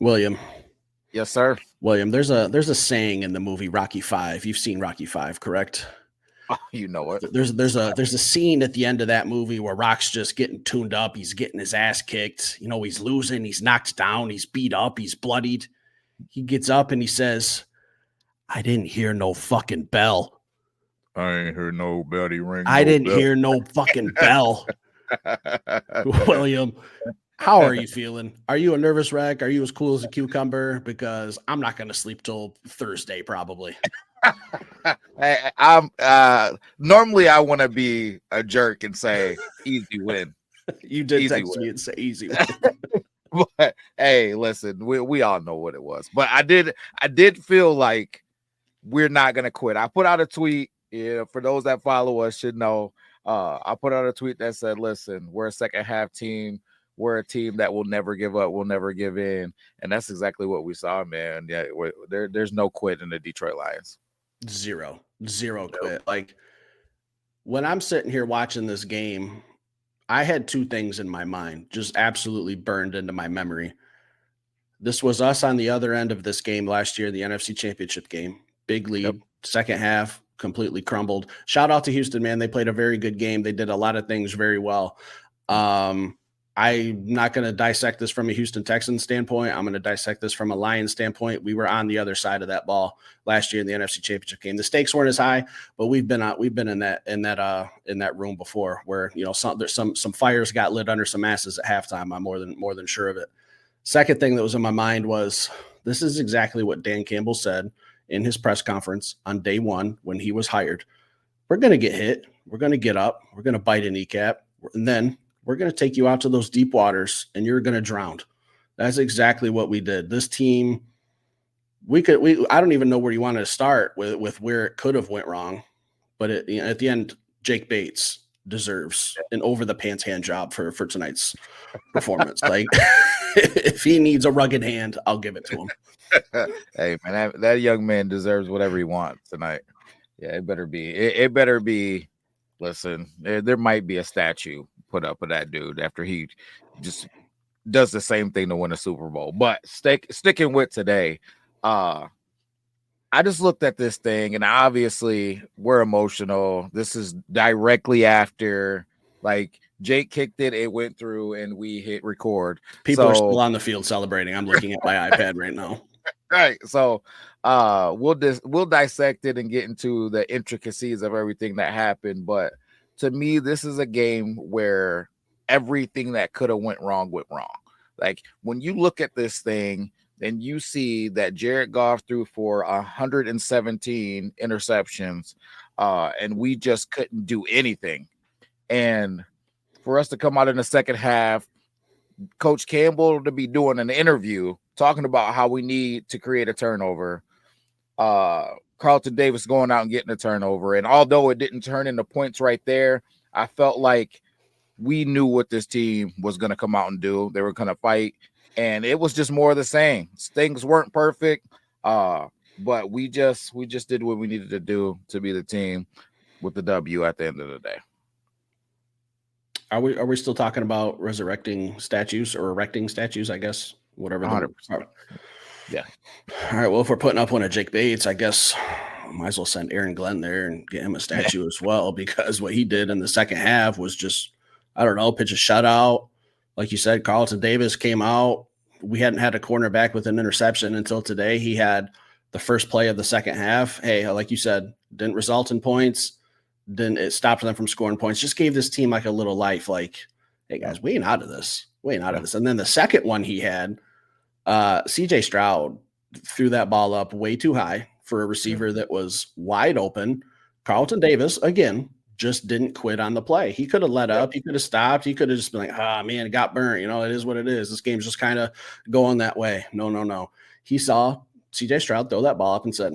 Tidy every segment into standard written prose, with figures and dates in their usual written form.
William, Yes, sir. William, there's a saying in the movie Rocky Five. You've seen Rocky Five, correct? Oh, you know it. There's a scene at the end of that movie where Rock's just getting tuned up. He's getting his ass kicked. You know, he's losing. He's knocked down. He's beat up. He's bloodied. He gets up and he says, "I didn't hear no fucking bell. I ain't heard nobody ring I no didn't bell. hear no fucking bell." William, how are you feeling? Are you a nervous wreck? Are you as cool as a cucumber? Because I'm not going to sleep till Thursday, probably. I'm normally I want to be a jerk and say easy win, You did easy text win. me and say easy. But hey, listen, we all know what it was. But I did feel like we're not gonna quit. I put out a tweet. Yeah, for those that follow us should know. I put out a tweet that said, "Listen, we're a second half team. We're a team that will never give up. We'll never give in." And that's exactly what we saw, man. Yeah, there's no quit in the Detroit Lions. Zero quit. Like when I'm sitting here watching this game, I had two things in my mind just absolutely burned into my memory. This was us on the other end of this game last year, the NFC Championship game. Big Yep. lead, second half, completely crumbled. Shout out to Houston, man. They played a very good game. They did a lot of things very well. I'm not going to dissect this from a Houston Texans standpoint. I'm going to dissect this from a Lions standpoint. We were on the other side of that ball last year in the NFC Championship game. The stakes weren't as high, but we've been in that room before where there's some fires got lit under some asses at halftime. I'm more than sure of it. Second thing that was in my mind was this is exactly what Dan Campbell said in his press conference on day one when he was hired. We're going to get hit. We're going to get up. We're going to bite a kneecap. And then we're going to take you out to those deep waters and you're going to drown. That's exactly what we did. This team, I don't even know where you wanted to start with where it could have went wrong. But at the end, Jake Bates deserves an over the pants hand job for tonight's performance. Like if he needs a rugged hand, I'll give it to him. Hey man, that young man deserves whatever he wants tonight. Yeah, it better be. It better be. Listen, there might be a statue put up of that dude after he just does the same thing to win a Super Bowl. But sticking with today, I just looked at this thing and obviously we're emotional. This is directly after like Jake kicked it, it went through, and we hit record. People are still on the field celebrating. I'm looking at my iPad right now. Right. So we'll dissect it and get into the intricacies of everything that happened. But to me, this is a game where everything that could have went wrong. Like when you look at this thing, then you see that Jared Goff threw for 117 interceptions, and we just couldn't do anything. And for us to come out in the second half, Coach Campbell to be doing an interview talking about how we need to create a turnover. Carlton Davis going out and getting a turnover. And although it didn't turn into points right there, I felt like we knew what this team was going to come out and do. They were going to fight. And it was just more of the same. Things weren't perfect. But we just did what we needed to do to be the team with the W at the end of the day. Are we still talking about resurrecting statues or erecting statues, I guess? Whatever. 100%. Yeah. All right. Well, if we're putting up one of Jake Bates, I guess I might as well send Aaron Glenn there and get him a statue as well, because what he did in the second half was just, I don't know, pitch a shutout. Like you said, Carlton Davis came out. We hadn't had a cornerback with an interception until today. He had the first play of the second half. Hey, like you said, didn't result in points. Then it stopped them from scoring points. Just gave this team like a little life. Like, hey guys, we ain't out of this. We ain't out of this. And then the second one he had, CJ Stroud threw that ball up way too high for a receiver that was wide open. Carlton Davis, again, just didn't quit on the play. He could have let up. He could have stopped. He could have just been like, man, it got burnt. You know, it is what it is. This game's just kind of going that way. No. He saw CJ Stroud throw that ball up and said,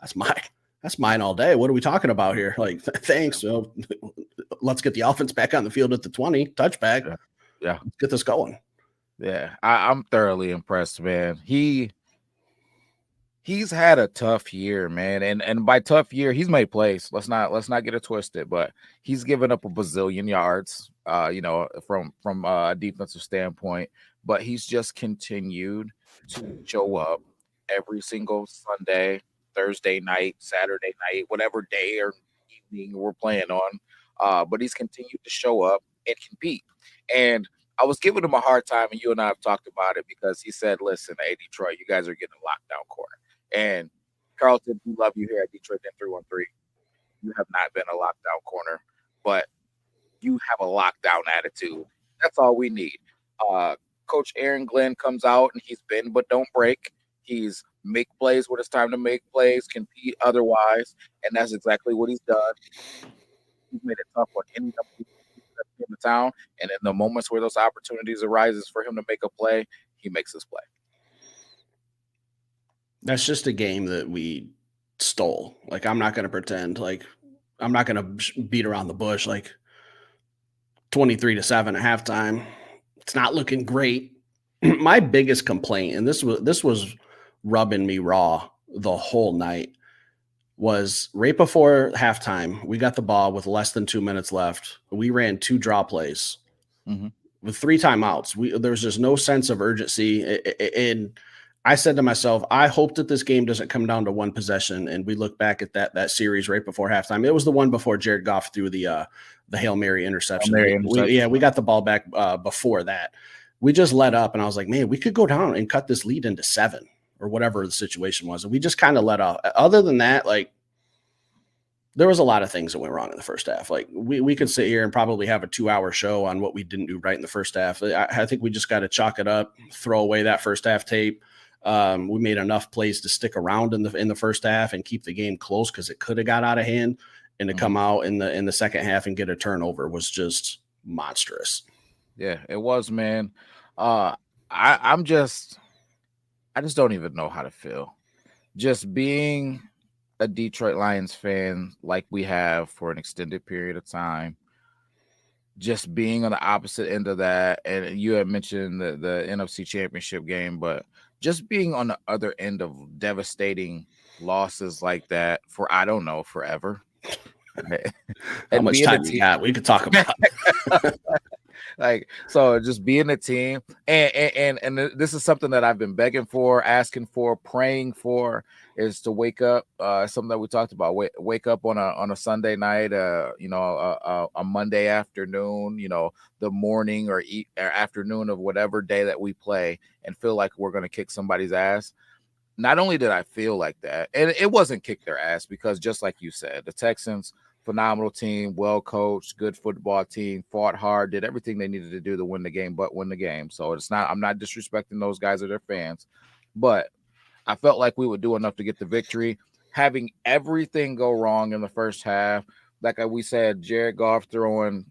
that's mine all day. What are we talking about here? Like, thanks. So let's get the offense back on the field at the 20 touchback. Yeah. Let's get this going. Yeah. I'm thoroughly impressed, man. He's had a tough year, man. And by tough year, he's made plays. Let's not get it twisted, but he's given up a bazillion yards, from a defensive standpoint, but he's just continued to show up every single Sunday, Thursday night, Saturday night, whatever day or evening we're playing on. But he's continued to show up and compete. And I was giving him a hard time, and you and I have talked about it because he said, "Listen, hey Detroit, you guys are getting a lockdown corner." And Carlton, we love you here at Detroit in 313. You have not been a lockdown corner, but you have a lockdown attitude. That's all we need. Uh, Coach Aaron Glenn comes out and he's bend but don't break. He's make plays when it's time to make plays, compete otherwise, and that's exactly what he's done. He's made it tough on any number of people that came to town, and in the moments where those opportunities arises for him to make a play, he makes his play. That's just a game that we stole. Like, I'm not going to pretend like I'm not going to beat around the bush. Like 23-7 at halftime. It's not looking great. My biggest complaint, and this was rubbing me raw the whole night, was right before halftime. We got the ball with less than 2 minutes left. We ran 2 draw plays with 3 timeouts. There was just no sense of urgency. And I said to myself, I hope that this game doesn't come down to one possession. And we look back at that series right before halftime. It was the one before Jared Goff threw the Hail Mary interception. We got the ball back before that. We just let up, and I was like, man, we could go down and cut this lead into 7 or whatever the situation was. And we just kind of let off. Other than that, like, there was a lot of things that went wrong in the first half. Like, we could sit here and probably have a 2-hour show on what we didn't do right in the first half. I think we just got to chalk it up, throw away that first half tape. We made enough plays to stick around in the first half and keep the game close because it could have got out of hand. And to come out in the second half and get a turnover was just monstrous. Yeah, it was, man. I just don't even know how to feel. Just being a Detroit Lions fan like we have for an extended period of time, just being on the opposite end of that, and you had mentioned the NFC Championship game, but just being on the other end of devastating losses like that for, I don't know, forever. How much time you got? We could talk about it. Like, so just being a team, and this is something that I've been begging for, asking for, praying for, is to wake up. Something that we talked about. Wake up on a Sunday night, a Monday afternoon, the morning or afternoon of whatever day that we play, and feel like we're going to kick somebody's ass. Not only did I feel like that, and it wasn't kick their ass, because just like you said, the Texans, phenomenal team, well coached, good football team, fought hard, did everything they needed to do to win the game, but win the game. So I'm not disrespecting those guys or their fans, but I felt like we would do enough to get the victory. Having everything go wrong in the first half, like we said, Jared Goff throwing,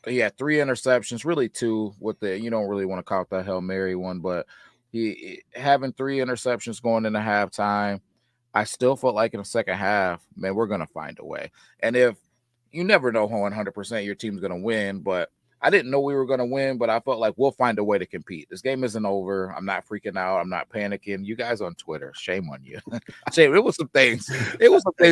he had 3 interceptions, really 2 with you don't really want to call it the Hail Mary one, but he having 3 interceptions going into halftime. I still felt like in the second half, man, we're going to find a way. And if you never know 100% your team's going to win, but I didn't know we were going to win, but I felt like we'll find a way to compete. This game isn't over. I'm not freaking out. I'm not panicking. You guys on Twitter, shame on you. Shame. It was some things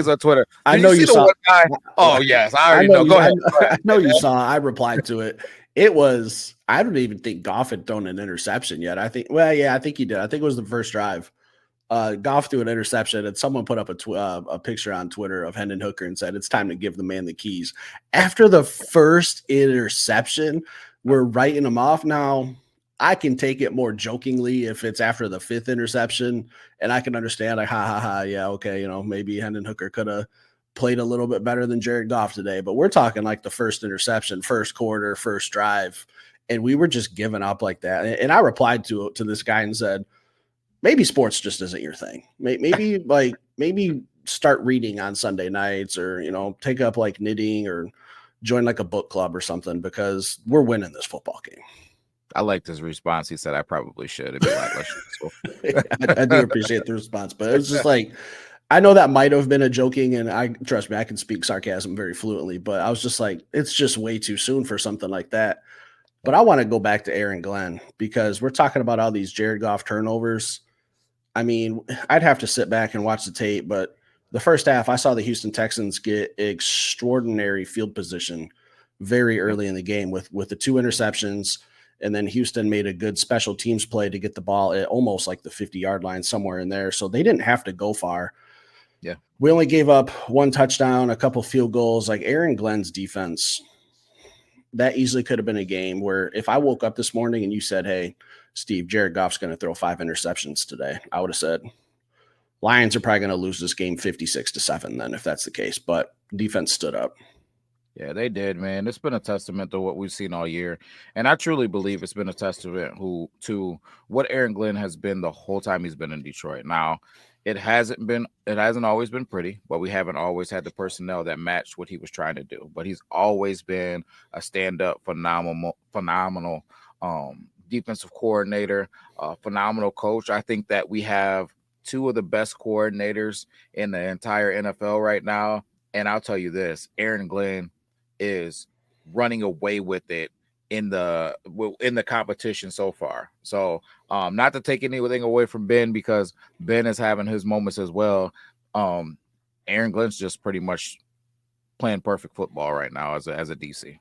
on Twitter. I know you saw. Guy? Oh, yes. I already know. Go ahead. I know you saw. I replied to it. It was, I don't even think Goff had thrown an interception yet. I think he did. I think it was the first drive. Goff threw an interception, and someone put up a picture on Twitter of Hendon Hooker and said, it's time to give the man the keys. After the first interception, we're writing him off. Now, I can take it more jokingly if it's after the 5th interception, and I can understand, like, yeah, okay, maybe Hendon Hooker could have played a little bit better than Jared Goff today. But we're talking like the first interception, first quarter, first drive, and we were just giving up like that. And I replied to this guy and said, maybe sports just isn't your thing. Maybe start reading on Sunday nights, or, take up like knitting or join like a book club or something, because we're winning this football game. I liked his response. He said, I probably should. It'd be like, I do appreciate the response, but it's just like, I know that might have been a joking, and trust me, I can speak sarcasm very fluently, but I was just like, it's just way too soon for something like that. But I want to go back to Aaron Glenn, because we're talking about all these Jared Goff turnovers. I mean, I'd have to sit back and watch the tape, but the first half, I saw the Houston Texans get extraordinary field position very early in the game with the 2 interceptions. And then Houston made a good special teams play to get the ball at almost like the 50-yard line, somewhere in there. So they didn't have to go far. Yeah. We only gave up one touchdown, a couple field goals. Like Aaron Glenn's defense, that easily could have been a game where if I woke up this morning and you said, hey, Steve, Jared Goff's going to throw 5 interceptions today, I would have said, Lions are probably going to lose this game 56-7 then, if that's the case. But defense stood up. Yeah, they did, man. It's been a testament to what we've seen all year. And I truly believe it's been a testament to what Aaron Glenn has been the whole time he's been in Detroit. Now, it hasn't always been pretty, but we haven't always had the personnel that matched what he was trying to do. But he's always been a stand-up, phenomenal defensive coordinator, phenomenal coach. I think that we have 2 of the best coordinators in the entire NFL right now. And I'll tell you this, Aaron Glenn is running away with it in the competition so far. So not to take anything away from Ben, because Ben is having his moments as well. Aaron Glenn's just pretty much playing perfect football right now as a DC.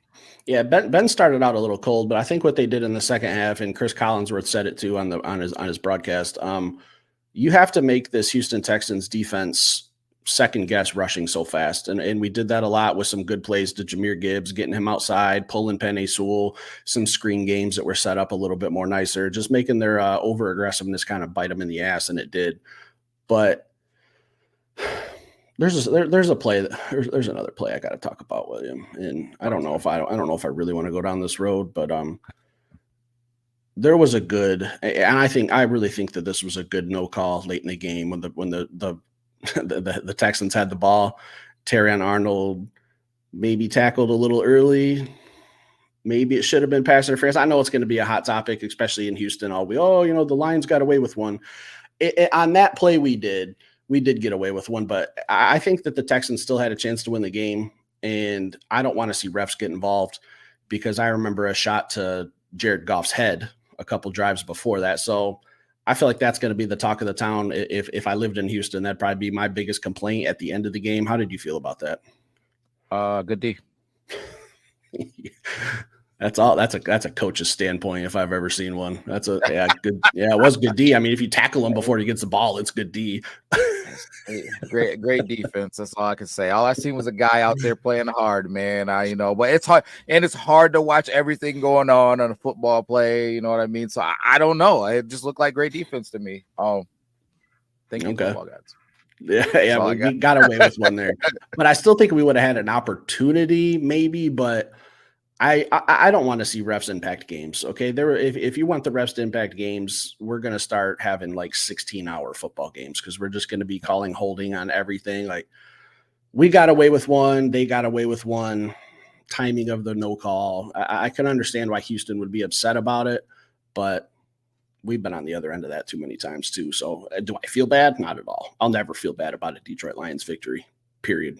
Yeah, Ben started out a little cold, but I think what they did in the second half, and Chris Collinsworth said it too on his broadcast, you have to make this Houston Texans defense second guess rushing so fast. And we did that a lot with some good plays to Jahmyr Gibbs, getting him outside, pulling Penei Sewell, some screen games that were set up a little bit more nicer, just making their over aggressiveness kind of bite them in the ass. And it did. But there's a play there's another play I got to talk about, William. And I don't know if I really want to go down this road, but there was a good, and I really think that this was a good no call late in the game when the Texans had the ball. Terrion Arnold maybe tackled a little early. Maybe it should have been pass interference. I know it's going to be a hot topic, especially in Houston. The Lions got away with one. On that play we did get away with one, but I think that the Texans still had a chance to win the game, and I don't want to see refs get involved, because I remember a shot to Jared Goff's head a couple drives before that. So I feel like that's going to be the talk of the town. If I lived in Houston, that'd probably be my biggest complaint at the end of the game. How did you feel about that? Good D. That's all. That's a coach's standpoint if I've ever seen one. Good. Yeah, it was good D. I mean, if you tackle him before he gets the ball, it's good D. Great defense. That's all I can say. All I seen was a guy out there playing hard, man. But it's hard, and it's hard to watch everything going on a football play. You know what I mean? So I don't know. It just looked like great defense to me. Thank you, football guys. Yeah, we got away with one there, but I still think we would have had an opportunity, maybe. But I don't want to see refs impact games. Okay, if you want the refs to impact games, we're going to start having like 16-hour football games, because we're just going to be calling holding on everything. Like, we got away with one, they got away with one. Timing of the no call. I can understand why Houston would be upset about it, but we've been on the other end of that too many times too. So do I feel bad? Not at all. I'll never feel bad about a Detroit Lions victory, period.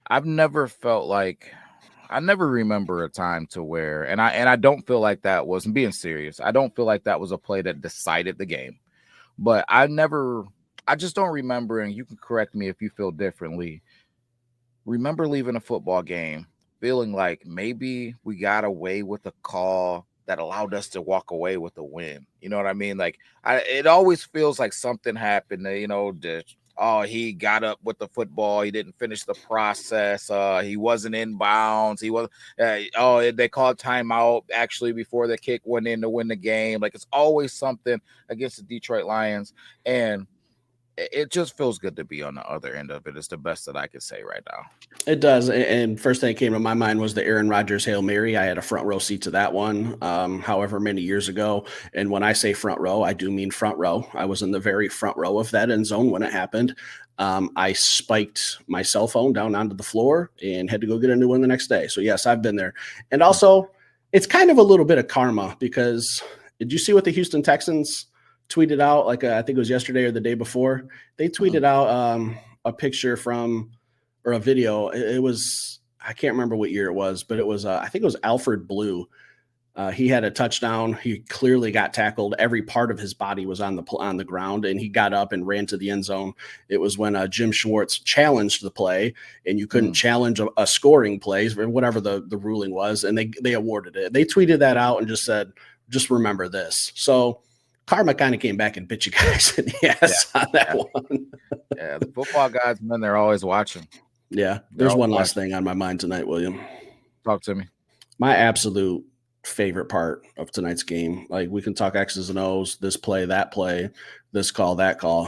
I've never felt like, I never remember a time to where, and I don't feel like that was, I'm being serious, I don't feel like that was a play that decided the game. But I just don't remember, and you can correct me if you feel differently, remember leaving a football game feeling like maybe we got away with a call that allowed us to walk away with a win. You know what I mean? Like, it always feels like something happened, he got up with the football, he didn't finish the process, he wasn't in bounds, he was they called timeout actually before the kick went in to win the game. Like, it's always something against the Detroit Lions, and it just feels good to be on the other end of it. It's the best that I can say right now. It does. And first thing that came to my mind was the Aaron Rodgers Hail Mary. I had a front row seat to that one, however many years ago. And when I say front row, I do mean front row. I was in the very front row of that end zone when it happened. I spiked my cell phone down onto the floor and had to go get a new one the next day. So yes, I've been there. And also, it's kind of a little bit of karma, because did you see what the Houston Texans tweeted out? Like, I think it was yesterday or the day before. They tweeted out a picture or a video. It was, I can't remember what year it was, but it was, I think it was Alfred Blue. He had a touchdown. He clearly got tackled. Every part of his body was on the ground, and he got up and ran to the end zone. It was when Jim Schwartz challenged the play, and you couldn't challenge a scoring play, or whatever the ruling was, and they awarded it. They tweeted that out and just said, just remember this. So karma kind of came back and bit you guys in the ass on that one. Yeah, the football guys, man, they're always watching. Yeah, there's one last thing on my mind tonight, William. Talk to me. My absolute favorite part of tonight's game. Like, we can talk X's and O's, this play, that play, this call, that call.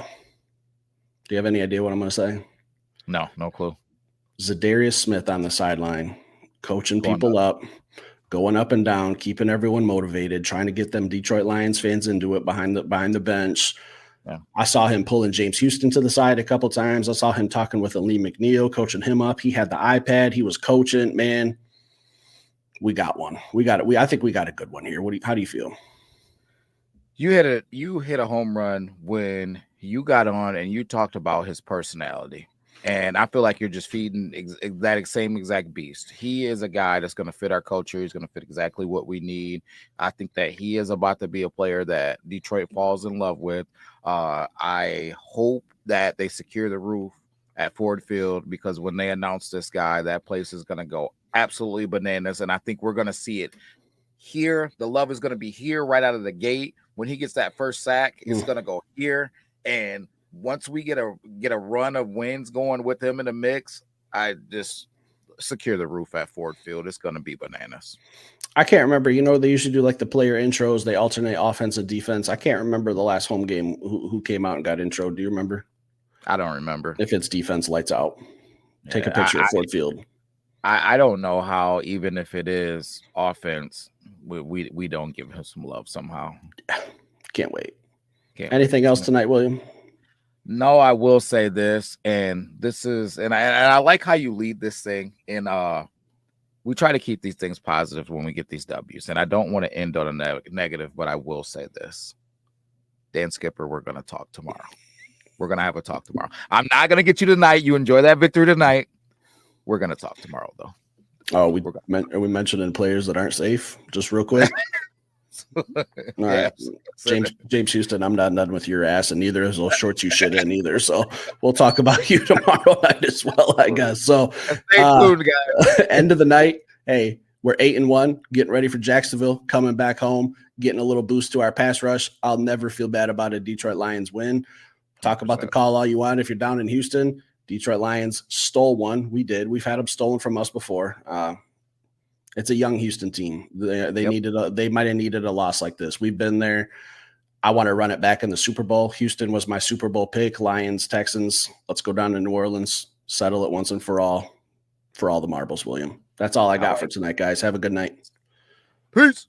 Do you have any idea what I'm going to say? No clue. Zadarius Smith on the sideline, coaching people up, going up and down, keeping everyone motivated, trying to get them Detroit Lions fans into it behind the bench. Yeah. I saw him pulling James Houston to the side a couple times. I saw him talking with Lee McNeil, coaching him up. He had the iPad. He was coaching. Man, we got one. I think we got a good one here. How do you feel? You hit a home run when you got on and you talked about his personality. And I feel like you're just feeding that same exact beast. He is a guy that's going to fit our culture. He's going to fit exactly what we need. I think that he is about to be a player that Detroit falls in love with. I hope that they secure the roof at Ford Field, because when they announce this guy, that place is going to go absolutely bananas. And I think we're going to see it here. The love is going to be here right out of the gate. When he gets that first sack, it's going to go here. And once we get a run of wins going with him in the mix, I just secure the roof at Ford Field. It's going to be bananas. I can't remember. They usually do like the player intros. They alternate offense and defense. I can't remember the last home game who came out and got intro. Do you remember? I don't remember. If it's defense, lights out. Take a picture of Ford Field. I don't know how, even if it is offense, we don't give him some love somehow. Can't wait. Anything else tonight, William? No, I will say this, and I like how you lead this thing. And we try to keep these things positive when we get these W's. And I don't want to end on a negative, but I will say this. Dan Skipper, we're going to talk tomorrow. We're going to have a talk tomorrow. I'm not going to get you tonight. You enjoy that victory tonight. We're going to talk tomorrow, though. Oh, are we mentioning players that aren't safe? Just real quick. All right. James Houston, I'm not done with your ass, and neither is those shorts you shit in either. So we'll talk about you tomorrow night as well, I guess. So stay tuned, guys. End of the night. Hey, we're 8-1, getting ready for Jacksonville, coming back home, getting a little boost to our pass rush. I'll never feel bad about a Detroit Lions win. Talk 100%. About the call all you want. If you're down in Houston, Detroit Lions stole one. We did. We've had them stolen from us before. It's a young Houston team. They might have needed a loss like this. We've been there. I want to run it back in the Super Bowl. Houston was my Super Bowl pick. Lions, Texans. Let's go down to New Orleans, settle it once and for all the marbles, William. That's all I got for tonight, guys. Have a good night. Peace.